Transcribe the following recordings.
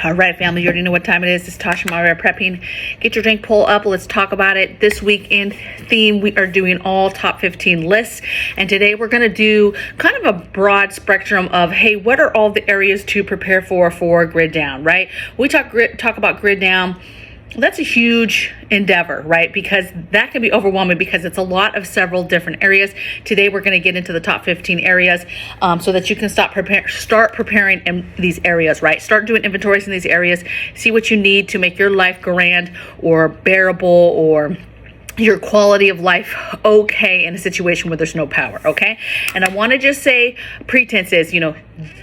All right, family, you already know what time it is. It's Tasha MAMABEAR prepping. Get your drink, pull up. Let's talk about it. This week in theme, we are doing all top 15 lists. And today we're going to do kind of a broad spectrum of, hey, what are all the areas to prepare for grid down, right? We talk about grid down. That's a huge endeavor, right? Because that can be overwhelming because it's a lot of several different areas. Today, we're going to get into the top 15 areas so that you can start preparing in these areas, right? Start doing inventories in these areas. See what you need to make your life grand or bearable or your quality of life okay in a situation where there's no power, okay? And I want to just say pretenses,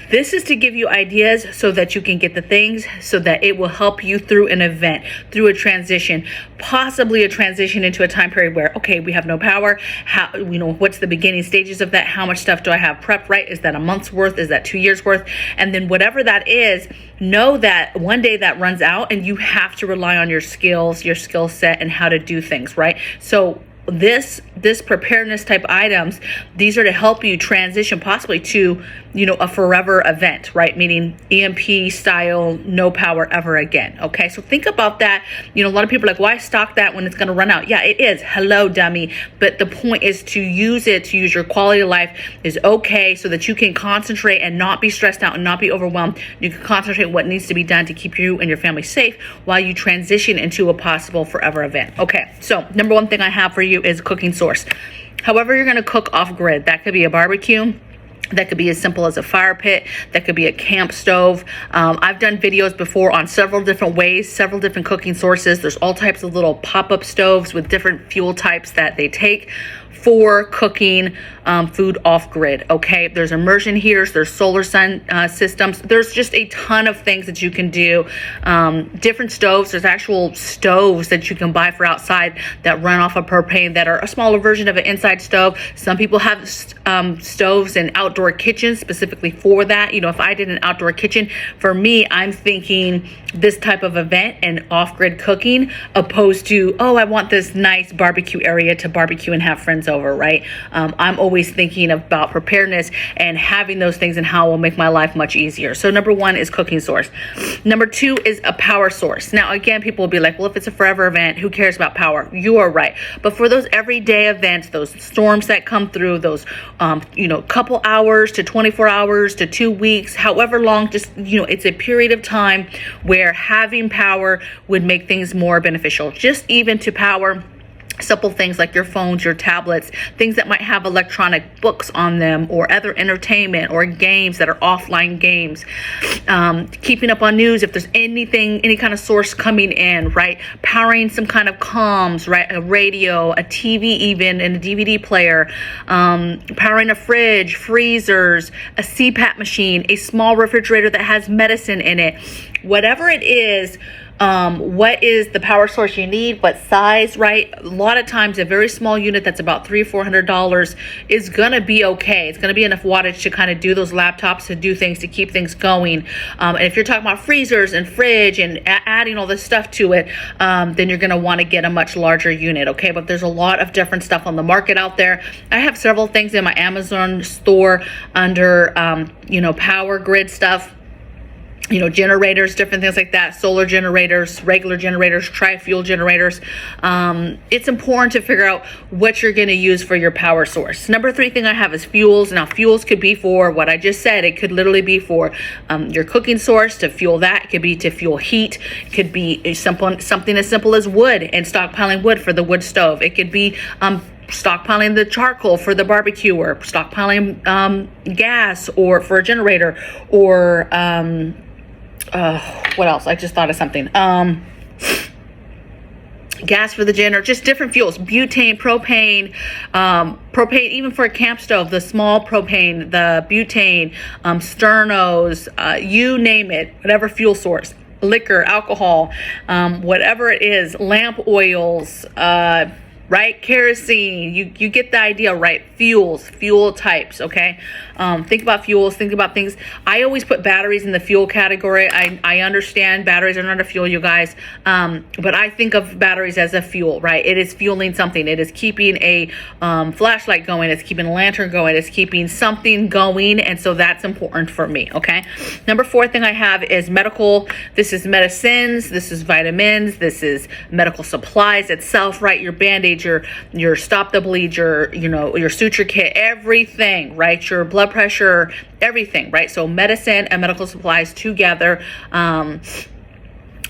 this is to give you ideas so that you can get the things so that it will help you through an event, through a transition, possibly a transition into a time period where, okay, we have no power. How, what's the beginning stages of that? How much stuff do I have prepped, right? Is that a month's worth? Is that 2 years worth? And then whatever that is, know that one day that runs out and you have to rely on your skills, your skill set, and how to do things, right? So this preparedness type items, these are to help you transition possibly to a forever event, right? Meaning EMP style, no power ever again. Okay, so think about that. A lot of people are like, why stock that when it's going to run out? Yeah, it is. Hello, dummy. But the point is to use your quality of life is okay so that you can concentrate and not be stressed out and not be overwhelmed. You can concentrate on what needs to be done to keep you and your family safe while you transition into a possible forever event. Okay, so number one thing I have for you is cooking source. However you're going to cook off grid, that could be a barbecue. That could be as simple as a fire pit. That could be a camp stove. I've done videos before on several different ways, several different cooking sources. There's all types of little pop-up stoves with different fuel types that they take for cooking food off grid. Okay, there's immersion heaters, there's solar sun systems. There's just a ton of things that you can do. Different stoves. There's actual stoves that you can buy for outside that run off of propane that are a smaller version of an inside stove. Some people have stoves in outdoor kitchens specifically for that. If I did an outdoor kitchen, for me, I'm thinking this type of event and off-grid cooking opposed to, oh, I want this nice barbecue area to barbecue and have friends over, right? I'm always thinking about preparedness and having those things and how it will make my life much easier. So number one is cooking source. Number two is a power source. Now, again, people will be like, well, if it's a forever event, who cares about power? You are right. But for those everyday events, those storms that come through, those, couple hours to 24 hours to 2 weeks, however long, just, it's a period of time where having power would make things more beneficial. Just even to power simple things like your phones, your tablets, things that might have electronic books on them or other entertainment or games that are offline games. Keeping up on news if there's any kind of source coming in, right? Powering some kind of comms, right? A radio, a TV even, and a DVD player. Powering a fridge, freezers, a CPAP machine, a small refrigerator that has medicine in it. Whatever it is, what is the power source you need, what size, right? A lot of times a very small unit that's about $300-400 is gonna be okay. It's gonna be enough wattage to kind of do those laptops, to do things, to keep things going. And if you're talking about freezers and fridge and adding all this stuff to it, then you're gonna want to get a much larger unit, okay? But there's a lot of different stuff on the market out there. I have several things in my Amazon store under power grid stuff. Generators, different things like that, solar generators, regular generators, tri-fuel generators. It's important to figure out what you're going to use for your power source. Number three thing I have is fuels. Now, fuels could be for what I just said. It could literally be for your cooking source to fuel that. It could be to fuel heat. It could be something as simple as wood and stockpiling wood for the wood stove. It could be stockpiling the charcoal for the barbecue, or stockpiling gas or for a generator, or what else? I just thought of something. Gas for the generator, just different fuels, butane, propane, even for a camp stove, the small propane, the butane, sternos, you name it, whatever fuel source, liquor, alcohol, whatever it is, lamp oils, right? Kerosene, you get the idea, right? Fuel types, okay? Think about fuels, think about things. I always put batteries in the fuel category. I understand batteries are not a fuel, you guys, but I think of batteries as a fuel, right? It is fueling something. It is keeping a flashlight going. It's keeping a lantern going. It's keeping something going, and so that's important for me, okay? Number 4 thing I have is medical. This is medicines, this is vitamins, this is medical supplies itself, right? Your Band-Aid, your stop the bleed, your suture kit, everything, right? Your blood pressure, everything, right? So medicine and medical supplies together,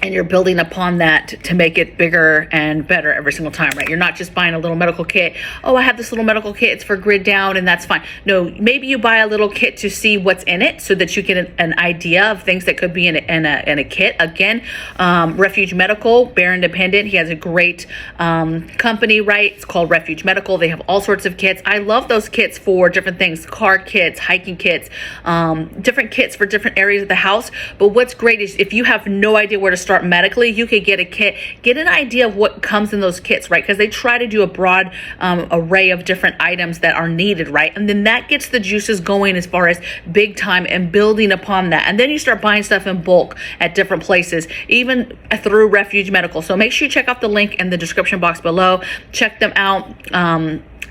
and you're building upon that to make it bigger and better every single time, right? You're not just buying a little medical kit. Oh, I have this little medical kit. It's for grid down, and that's fine. No, maybe you buy a little kit to see what's in it so that you get an idea of things that could be in a kit. Again, Refuge Medical, Bear Independent. He has a great company, right? It's called Refuge Medical. They have all sorts of kits. I love those kits for different things, car kits, hiking kits, different kits for different areas of the house. But what's great is if you have no idea where to start medically, you could get a kit, get an idea of what comes in those kits, right? Because they try to do a broad array of different items that are needed, right? And then that gets the juices going as far as big time and building upon that. And then you start buying stuff in bulk at different places, even through Refuge Medical. So make sure you check out the link in the description box below. Check them out.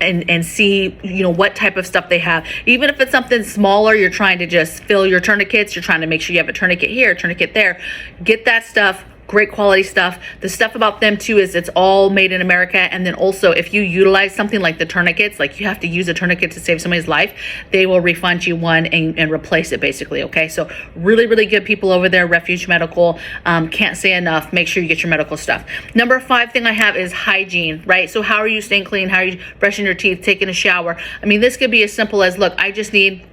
And see, what type of stuff they have. Even if it's something smaller, you're trying to just fill your tourniquets, you're trying to make sure you have a tourniquet here, a tourniquet there. Get that stuff. Great quality stuff. The stuff about them too is it's all made in America. And then also if you utilize something like the tourniquets, like you have to use a tourniquet to save somebody's life, they will refund you one and replace it basically. Okay, so really, really good people over there, Refuge Medical. Can't say enough. Make sure you get your medical stuff. Number 5 thing I have is hygiene, right? So how are you staying clean? How are you brushing your teeth, taking a shower? I mean, this could be as simple as, look, I just need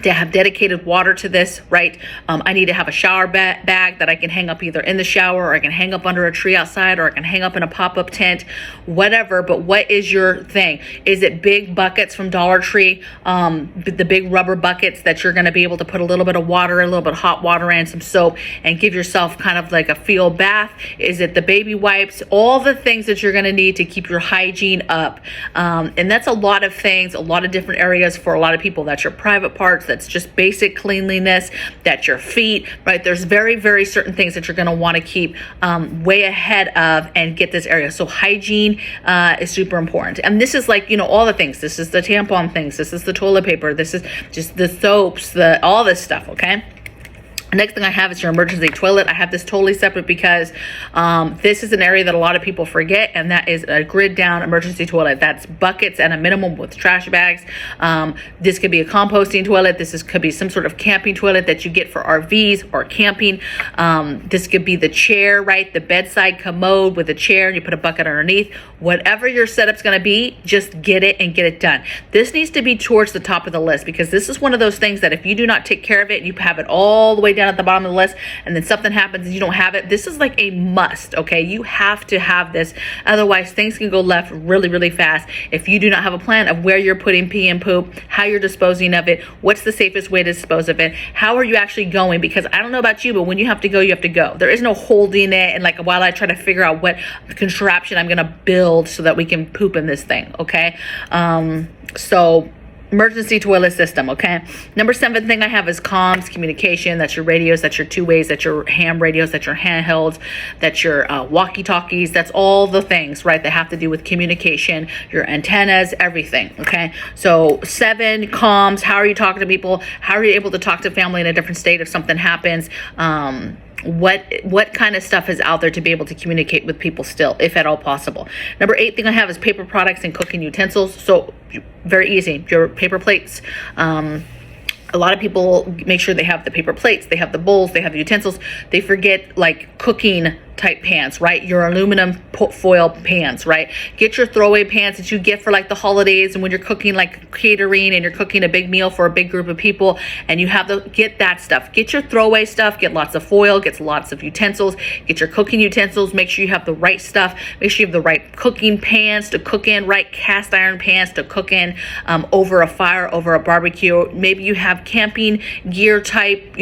to have dedicated water to this, right? I need to have a shower bag that I can hang up either in the shower, or I can hang up under a tree outside, or I can hang up in a pop-up tent, whatever. But what is your thing? Is it big buckets from Dollar Tree, the big rubber buckets that you're going to be able to put a little bit of water, a little bit of hot water and some soap and give yourself kind of like a field bath? Is it the baby wipes? All the things that you're going to need to keep your hygiene up. And that's a lot of things, a lot of different areas for a lot of people. That's your private parts. That's just basic cleanliness. That's your feet, right? There's very, very certain things that you're going to want to keep way ahead of and get this area. So hygiene is super important. And this is like, all the things. This is the tampon things. This is the toilet paper. This is just the soaps, all this stuff, okay? Next thing I have is your emergency toilet. I have this totally separate because this is an area that a lot of people forget, and that is a grid down emergency toilet. That's buckets at a minimum with trash bags. This could be a composting toilet. Could be some sort of camping toilet that you get for RVs or camping. This could be the chair, right? The bedside commode with a chair, and you put a bucket underneath. Whatever your setup's going to be, just get it and get it done. This needs to be towards the top of the list, because this is one of those things that if you do not take care of it, you have it all the way down at the bottom of the list, and then something happens and you don't have it. This is like a must, okay? You have to have this. Otherwise, things can go left really, really fast if you do not have a plan of where you're putting pee and poop, how you're disposing of it, what's the safest way to dispose of it, how are you actually going? Because I don't know about you, but when you have to go, you have to go. There is no holding it and like while I try to figure out what contraption I'm gonna build so that we can poop in this thing, okay? So emergency toilet system, okay? Number 7 thing I have is comms, communication. That's your radios, that's your two-ways, that's your ham radios, that's your handhelds, that's your walkie-talkies. That's all the things, right, that have to do with communication, your antennas, everything, okay? So 7, comms. How are you talking to people? How are you able to talk to family in a different state if something happens? What kind of stuff is out there to be able to communicate with people still, if at all possible. Number 8 thing I have is paper products and cooking utensils. So very easy. Your paper plates. A lot of people make sure they have the paper plates, they have the bowls, they have the utensils. They forget like cooking type pans, right? Your aluminum foil pans, right? Get your throwaway pans that you get for like the holidays and when you're cooking like catering and you're cooking a big meal for a big group of people, and you have to get that stuff. Get your throwaway stuff, get lots of foil, get lots of utensils, get your cooking utensils, make sure you have the right stuff, make sure you have the right cooking pans to cook in, right? Cast iron pans to cook in over a fire, over a barbecue. Maybe you have camping gear type,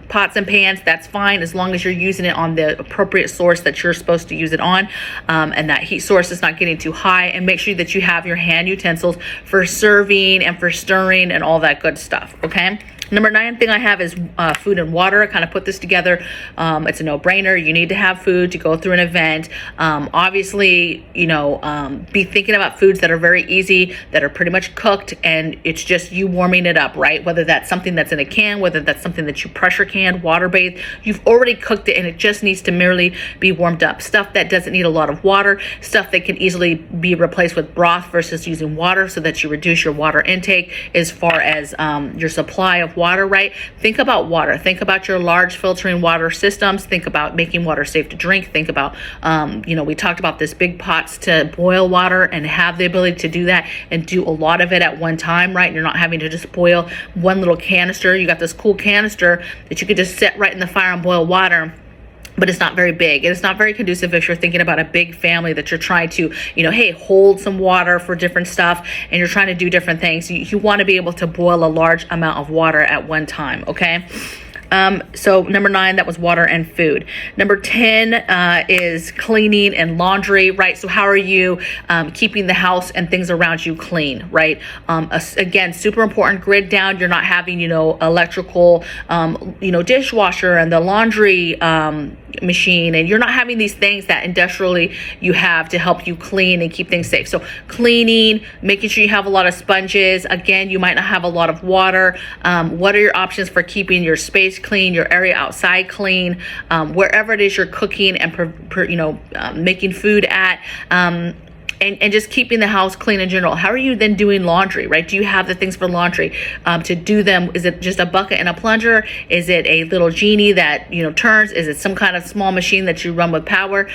pots and pans. That's fine as long as you're using it on the appropriate source that you're supposed to use it on, and that heat source is not getting too high. And make sure that you have your hand utensils for serving and for stirring and all that good stuff, okay? Number 9 thing I have is food and water. I kind of put this together. It's a no-brainer. You need to have food to go through an event. Obviously, you know, be thinking about foods that are very easy, that are pretty much cooked, and it's just you warming it up, right? Whether that's something that's in a can, whether that's something that you pressure can, water bathe, you've already cooked it and it just needs to merely be warmed up. Stuff that doesn't need a lot of water, stuff that can easily be replaced with broth versus using water, so that you reduce your water intake as far as your supply of water, right? Think about water. Think about your large filtering water systems. Think about making water safe to drink. Think about, you know, we talked about this big pots to boil water and have the ability to do that and do a lot of it at one time, right? You're not having to just boil one little canister. You got this cool canister that you could just set right in the fire and boil water. But it's not very big. It's not very conducive if you're thinking about a big family that you're trying to, you know, hey, hold some water for different stuff and you're trying to do different things. You want to be able to boil a large amount of water at one time, okay? So number 9, that was water and food. Number 10 is cleaning and laundry, right? So how are you keeping the house and things around you clean, right? Again, super important, grid down. You're not having, you know, electrical, you know, dishwasher and the laundry machine, and you're not having these things that industrially you have to help you clean and keep things safe. So cleaning, making sure you have a lot of sponges. Again, you might not have a lot of water. What are your options for keeping your space clean, your area outside clean, wherever it is you're cooking and you know, making food at, and just keeping the house clean in general. How are you then doing laundry, right? Do you have the things for laundry to do them? Is it just a bucket and a plunger? Is it a little genie that, you know, turns? Is it some kind of small machine that you run with power?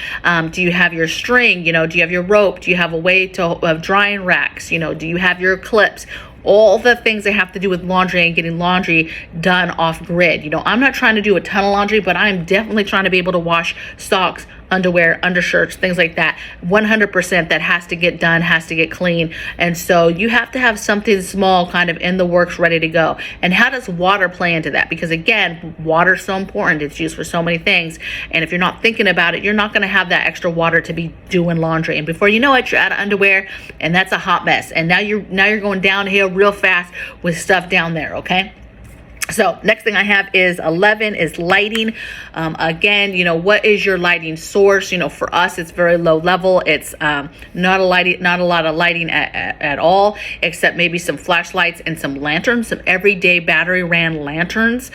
Do you have your string? You know, do you have your rope? Do you have a way to have drying racks? You know, do you have your clips? All the things that have to do with laundry and getting laundry done off grid. You know, I'm not trying to do a ton of laundry, but I'm definitely trying to be able to wash socks, underwear, undershirts, things like that. 100% that has to get done, has to get clean. And so you have to have something small kind of in the works ready to go. And how does water play into that? Because again, water is so important. It's used for so many things. And if you're not thinking about it, you're not going to have that extra water to be doing laundry. And before you know it, you're out of underwear, and that's a hot mess. And now you're going downhill real fast with stuff down there, okay? So next thing I have is 11 is lighting. Again, you know, what is your lighting source? You know, for us, it's very low level. It's not a lot of lighting at all, except maybe some flashlights and some lanterns, some everyday battery ran lanterns.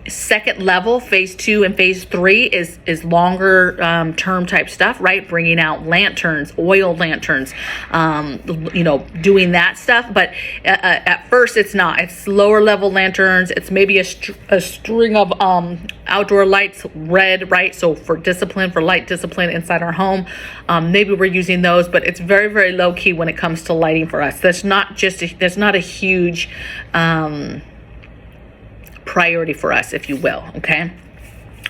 Second level, phase 2 and phase 3 is longer term type stuff, right? Bringing out lanterns, oil lanterns, you know, doing that stuff. But at first, it's not. It's lower level lanterns. It's maybe a string of outdoor lights, red, right? So for discipline, for light discipline inside our home, maybe we're using those, but it's very, very low key when it comes to lighting for us. That's not a huge priority for us, if you will, okay?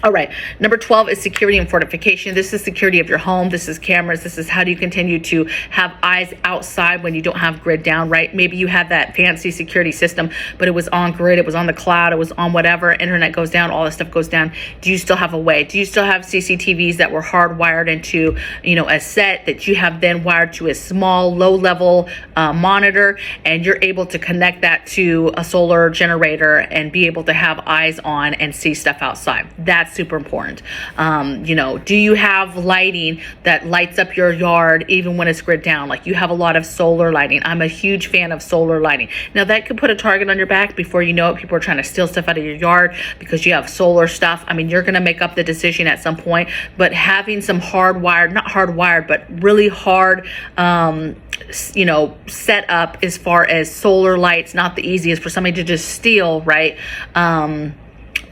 All right, number 12 is security and fortification. This is security of your home. This is cameras. This is how do you continue to have eyes outside when you don't have grid down, right? Maybe you had that fancy security system, but it was on grid, it was on the cloud, it was on whatever, internet goes down, all this stuff goes down. Do you still have a way? Do you still have CCTVs that were hardwired into, you know, a set that you have then wired to a small, low-level monitor, and you're able to connect that to a solar generator and be able to have eyes on and see stuff outside? That's super important. You know, do you have lighting that lights up your yard even when it's grid down? Like you have a lot of solar lighting. I'm a huge fan of solar lighting. Now that could put a target on your back. Before you know it, people are trying to steal stuff out of your yard because you have solar stuff. I mean, you're going to make up the decision at some point, but having some hardwired, not hardwired, but really hard, you know, set up as far as solar lights, not the easiest for somebody to just steal, right?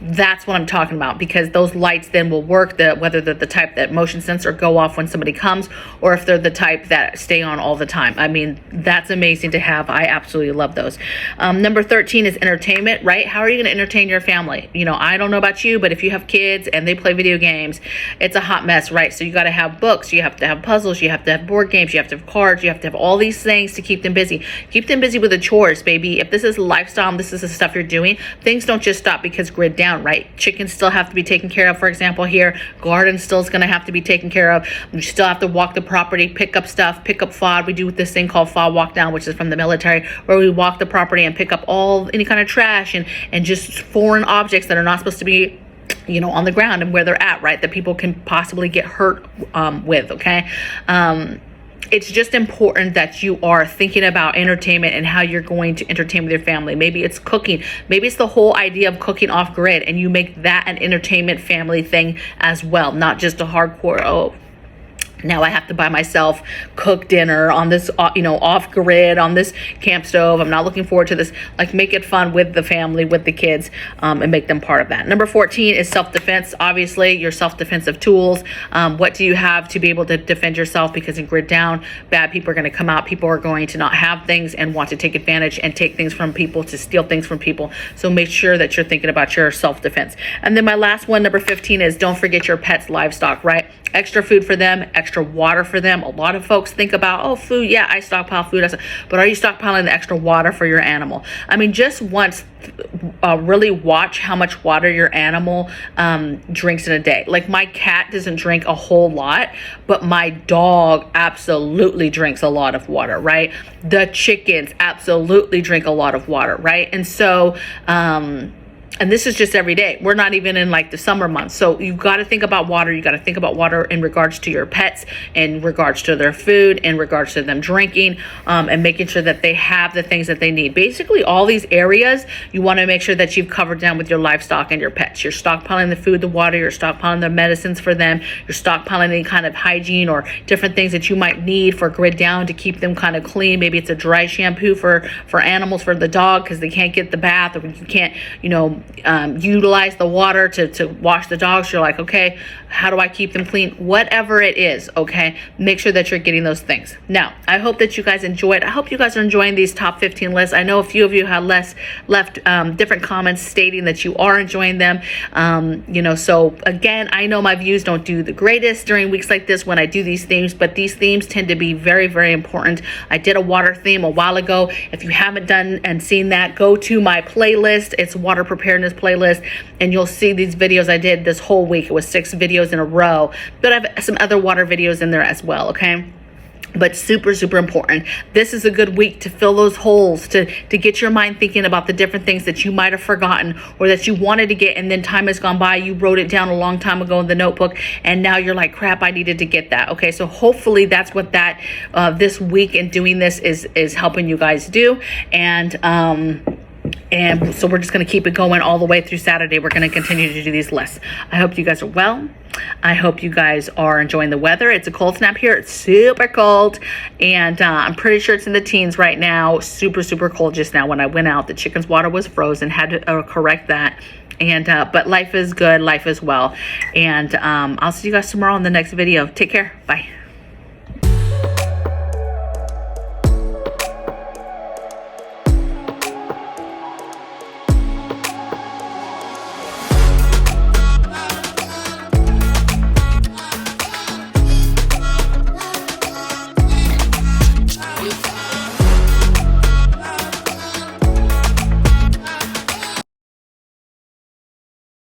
That's what I'm talking about, because those lights then will work, whether they're the type that motion sensor go off when somebody comes, or if they're the type that stay on all the time. I mean, that's amazing to have. I absolutely love those. Number 13 is entertainment, right? How are you going to entertain your family? You know, I don't know about you, but if you have kids and they play video games, it's a hot mess, right? So you got to have books, you have to have puzzles, you have to have board games, you have to have cards, you have to have all these things to keep them busy. Keep them busy with the chores, baby. If this is lifestyle, this is the stuff you're doing, things don't just stop because grid down. down, right? Chickens still have to be taken care of, for example, here. Garden still is going to have to be taken care of. You still have to walk the property, pick up stuff, pick up FOD. We do this thing called FOD walk down, which is from the military, where we walk the property and pick up any kind of trash and just foreign objects that are not supposed to be, you know, on the ground and where they're at, right? That people can possibly get hurt with, okay? It's just important that you are thinking about entertainment and how you're going to entertain with your family. Maybe it's cooking. Maybe it's the whole idea of cooking off grid, and you make that an entertainment family thing as well, not just a hardcore, oh, now I have to buy myself cook dinner on this, you know, off grid on this camp stove. I'm not looking forward to this. Like, make it fun with the family, with the kids, and make them part of that. Number 14 is self-defense. Obviously, your self-defensive tools. What do you have to be able to defend yourself? Because in grid down, bad people are going to come out. People are going to not have things and want to take advantage and take things from people, to steal things from people. So make sure that you're thinking about your self-defense. And then my last one, number 15, is don't forget your pets' livestock, right? Extra food for them, extra water for them. A lot of folks think about, oh, food, yeah, I stockpile food, but are you stockpiling the extra water for your animal? I mean, just once, really watch how much water your animal drinks in a day. Like, my cat doesn't drink a whole lot, but my dog absolutely drinks a lot of water, right? The chickens absolutely drink a lot of water, right? And so, and this is just every day. We're not even in like the summer months. So you got to think about water. You got to think about water in regards to your pets, in regards to their food, in regards to them drinking, and making sure that they have the things that they need. Basically, all these areas, you want to make sure that you've covered down with your livestock and your pets. You're stockpiling the food, the water, you're stockpiling the medicines for them. You're stockpiling any kind of hygiene or different things that you might need for grid down to keep them kind of clean. Maybe it's a dry shampoo for animals, for the dog, because they can't get the bath, or you can't, you know, utilize the water to wash the dogs. You're like, okay, how do I keep them clean? Whatever it is, okay, make sure that you're getting those things. Now, I hope that you guys enjoyed. I hope you guys are enjoying these top 15 lists. I know a few of you have left different comments stating that you are enjoying them. You know, so again, I know my views don't do the greatest during weeks like this when I do these themes, but these themes tend to be very, very important. I did a water theme a while ago. If you haven't done and seen that, go to my playlist. It's water preparedness playlist, and you'll see these videos I did this whole week. It was 6 videos in a row, but I have some other water videos in there as well, okay? But super, super important. This is a good week to fill those holes, to get your mind thinking about the different things that you might have forgotten or that you wanted to get, and then time has gone by. You wrote it down a long time ago in the notebook, and now you're like, crap, I needed to get that. Okay, so hopefully that's what that this week in doing this is helping you guys do. And so we're just going to keep it going all the way through Saturday. We're going to continue to do these lists. I hope you guys are well. I hope you guys are enjoying the weather. It's a cold snap here. It's super cold. And I'm pretty sure it's in the teens right now. Super, super cold just now. When I went out, the chicken's water was frozen. Had to correct that. And but life is good. Life is well. And I'll see you guys tomorrow in the next video. Take care. Bye.